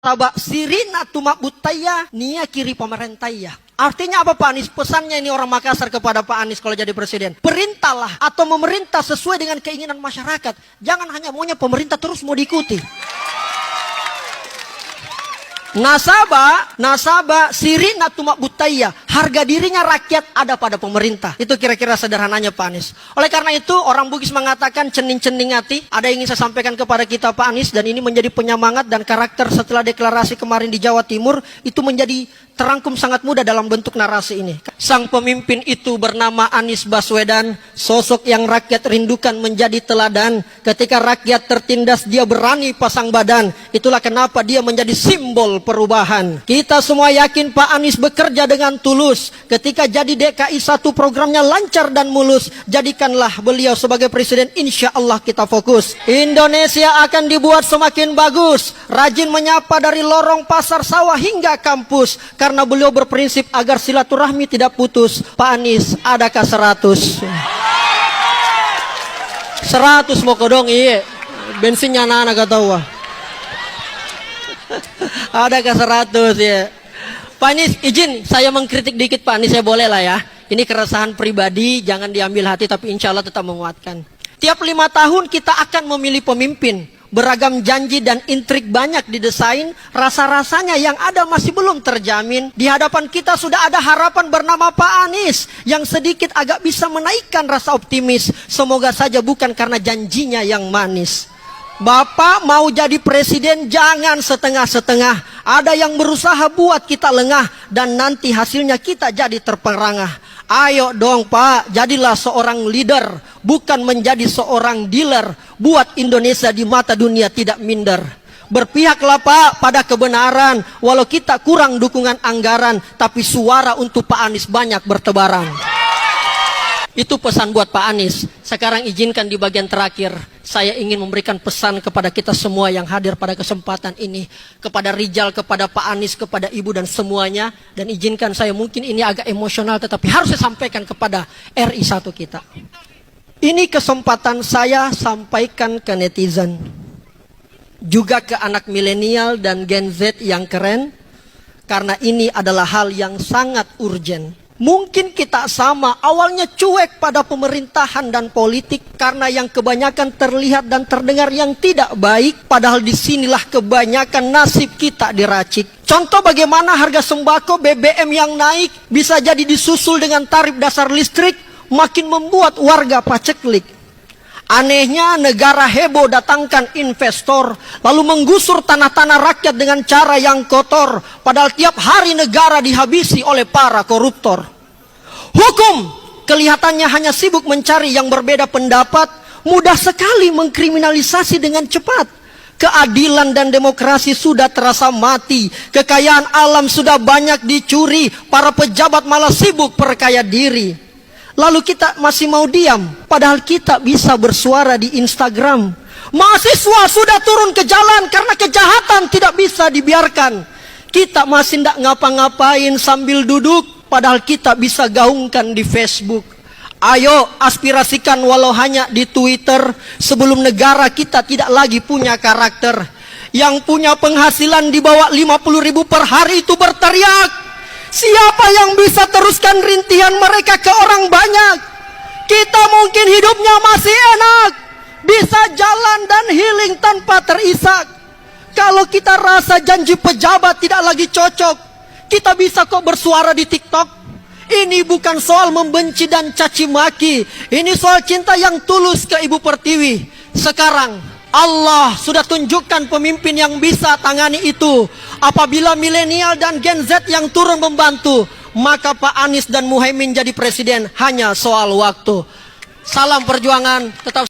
Taba sirina tumak butaya nia kiri pemerintah. Artinya apa Pak Anies? Pesannya ini orang Makassar kepada Pak Anies kalau jadi presiden. Perintahlah atau memerintah sesuai dengan keinginan masyarakat. Jangan hanya maunya pemerintah terus mau diikuti. Nasabah sirina tumak butaya. Harga dirinya rakyat ada pada pemerintah. Itu kira-kira sederhananya Pak Anies. Oleh karena itu orang Bugis mengatakan cening-cening hati. Ada yang ingin saya sampaikan kepada kita Pak Anies. Dan ini menjadi penyemangat dan karakter setelah deklarasi kemarin di Jawa Timur. Itu menjadi terangkum sangat mudah dalam bentuk narasi ini. Sang pemimpin itu bernama Anies Baswedan. Sosok yang rakyat rindukan menjadi teladan. Ketika rakyat tertindas dia berani pasang badan. Itulah kenapa dia menjadi simbol perubahan. Kita semua yakin Pak Anies bekerja dengan tulus. Ketika jadi DKI 1 programnya lancar dan mulus. Jadikanlah beliau sebagai presiden. Insya Allah kita fokus. Indonesia akan dibuat semakin bagus. Rajin menyapa dari lorong pasar sawah hingga kampus. Karena beliau berprinsip agar silaturahmi tidak putus. Pak Anies, adakah 100? 100 mau kodong iya. Bensinnya anak-anak gak tahu. Adakah 100 ya. Pak Anies izin saya mengkritik dikit Pak Anies, saya boleh lah ya. Ini keresahan pribadi, jangan diambil hati tapi insya Allah tetap menguatkan. Tiap 5 tahun kita akan memilih pemimpin. Beragam janji dan intrik banyak didesain. Rasa-rasanya yang ada masih belum terjamin. Di hadapan kita sudah ada harapan bernama Pak Anies. Yang sedikit agak bisa menaikkan rasa optimis. Semoga saja bukan karena janjinya yang manis. Bapak mau jadi presiden jangan setengah-setengah. Ada yang berusaha buat kita lengah. Dan nanti hasilnya kita jadi terperangah. Ayo dong Pak, jadilah seorang leader. Bukan menjadi seorang dealer. Buat Indonesia di mata dunia tidak minder. Berpihaklah Pak pada kebenaran. Walau kita kurang dukungan anggaran. Tapi suara untuk Pak Anies banyak bertebaran. Itu pesan buat Pak Anies. Sekarang izinkan di bagian terakhir saya ingin memberikan pesan kepada kita semua yang hadir pada kesempatan ini. Kepada Rijal, kepada Pak Anies, kepada Ibu dan semuanya. Dan izinkan saya mungkin ini agak emosional tetapi harus saya sampaikan kepada RI 1 kita. Ini kesempatan saya sampaikan ke netizen. Juga ke anak milenial dan Gen Z yang keren. Karena ini adalah hal yang sangat urgent. Mungkin kita sama, awalnya cuek pada pemerintahan dan politik karena yang kebanyakan terlihat dan terdengar yang tidak baik. Padahal disinilah kebanyakan nasib kita diracik. Contoh bagaimana harga sembako BBM yang naik bisa jadi disusul dengan tarif dasar listrik, makin membuat warga paceklik. Anehnya negara heboh datangkan investor, lalu menggusur tanah-tanah rakyat dengan cara yang kotor. Padahal tiap hari negara dihabisi oleh para koruptor. Hukum kelihatannya hanya sibuk mencari yang berbeda pendapat. Mudah sekali mengkriminalisasi dengan cepat. Keadilan dan demokrasi sudah terasa mati. Kekayaan alam sudah banyak dicuri. Para pejabat malah sibuk perkaya diri. Lalu kita masih mau diam, padahal kita bisa bersuara di Instagram. Mahasiswa sudah turun ke jalan karena kejahatan tidak bisa dibiarkan. Kita masih tidak ngapa-ngapain sambil duduk, padahal kita bisa gaungkan di Facebook. Ayo aspirasikan walau hanya di Twitter, sebelum negara kita tidak lagi punya karakter. Yang punya penghasilan di bawah 50.000 per hari itu berteriak. Siapa yang bisa teruskan rintihan mereka ke orang banyak? Kita mungkin hidupnya masih enak, bisa jalan dan healing tanpa terisak. Kalau kita rasa janji pejabat tidak lagi cocok, kita bisa kok bersuara di TikTok. Ini bukan soal membenci dan caci maki. Ini soal cinta yang tulus ke Ibu Pertiwi. Sekarang Allah sudah tunjukkan pemimpin yang bisa tangani itu. Apabila milenial dan Gen Z yang turun membantu, maka Pak Anies dan Muhaimin jadi presiden hanya soal waktu. Salam perjuangan, tetap